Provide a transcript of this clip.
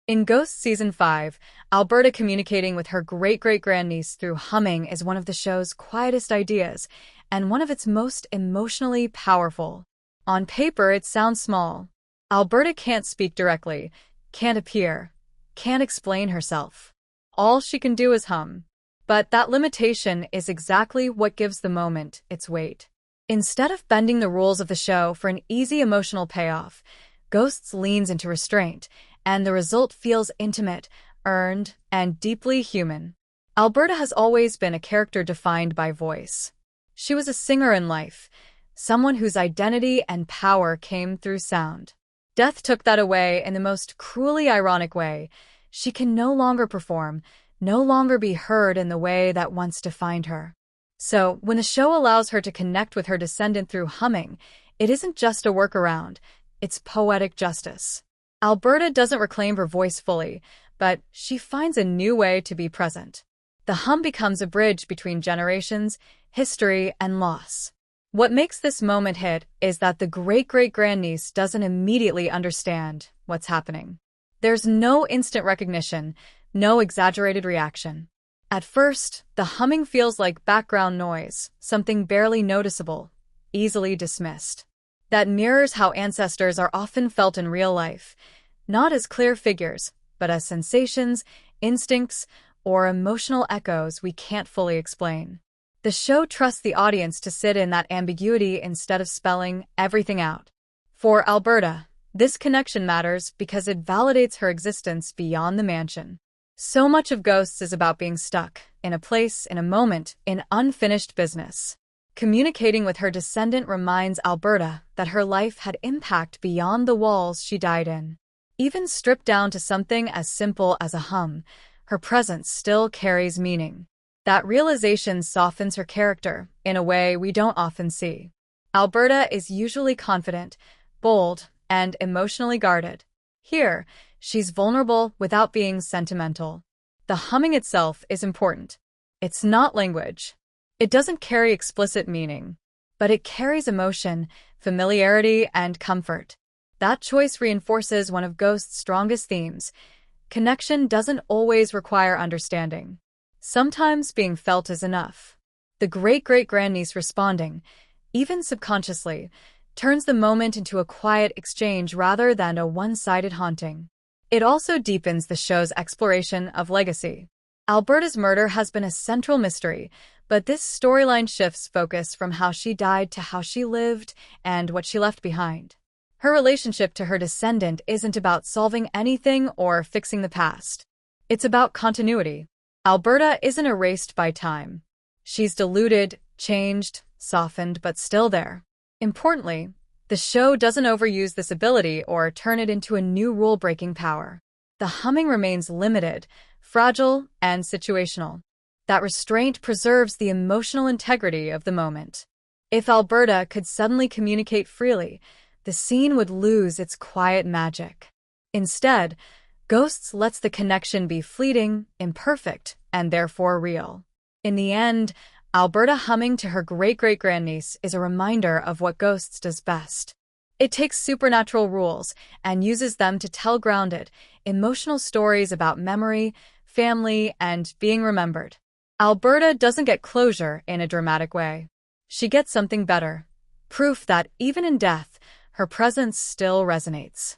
In Ghost Season 5, Alberta communicating with her great-great-grandniece through humming is one of the show's quietest ideas, and one of its most emotionally powerful. On paper, it sounds small. Alberta can't speak directly, can't appear, can't explain herself. All she can do is hum. But that limitation is exactly what gives the moment its weight. Instead of bending the rules of the show for an easy emotional payoff, Ghosts leans into restraint, and the result feels intimate, earned, and deeply human. Alberta has always been a character defined by voice. She was a singer in life, someone whose identity and power came through sound. Death took that away in the most cruelly ironic way. She can no longer perform, no longer be heard in the way that once defined her. So, when the show allows her to connect with her descendant through humming, it isn't just a workaround, it's poetic justice. Alberta doesn't reclaim her voice fully, but she finds a new way to be present. The hum becomes a bridge between generations, history, and loss. What makes this moment hit is that the great-great-grandniece doesn't immediately understand what's happening. There's no instant recognition, no exaggerated reaction. At first, the humming feels like background noise, something barely noticeable, easily dismissed. That mirrors how ancestors are often felt in real life, not as clear figures, but as sensations, instincts, or emotional echoes we can't fully explain. The show trusts the audience to sit in that ambiguity instead of spelling everything out. For Alberta, this connection matters because it validates her existence beyond the mansion. So much of Ghosts is about being stuck, in a place, in a moment, in unfinished business. Communicating with her descendant reminds Alberta that her life had impact beyond the walls she died in. Even stripped down to something as simple as a hum, her presence still carries meaning. That realization softens her character in a way we don't often see. Alberta is usually confident, bold, and emotionally guarded. Here, she's vulnerable without being sentimental. The humming itself is important. It's not language. It doesn't carry explicit meaning, but it carries emotion, familiarity, and comfort. That choice reinforces one of Ghost's strongest themes. Connection doesn't always require understanding. Sometimes being felt is enough. The great-great-grandniece responding, even subconsciously, turns the moment into a quiet exchange rather than a one-sided haunting. It also deepens the show's exploration of legacy. Alberta's murder has been a central mystery, but this storyline shifts focus from how she died to how she lived and what she left behind. Her relationship to her descendant isn't about solving anything or fixing the past. It's about continuity. Alberta isn't erased by time. She's diluted, changed, softened, but still there. Importantly, the show doesn't overuse this ability or turn it into a new rule-breaking power. The humming remains limited, fragile, and situational. That restraint preserves the emotional integrity of the moment. If Alberta could suddenly communicate freely, the scene would lose its quiet magic. Instead, Ghosts lets the connection be fleeting, imperfect, and therefore real. In the end, Alberta humming to her great-great-grandniece is a reminder of what Ghosts does best. It takes supernatural rules and uses them to tell grounded, emotional stories about memory, family, and being remembered. Alberta doesn't get closure in a dramatic way. She gets something better, proof that even in death, her presence still resonates.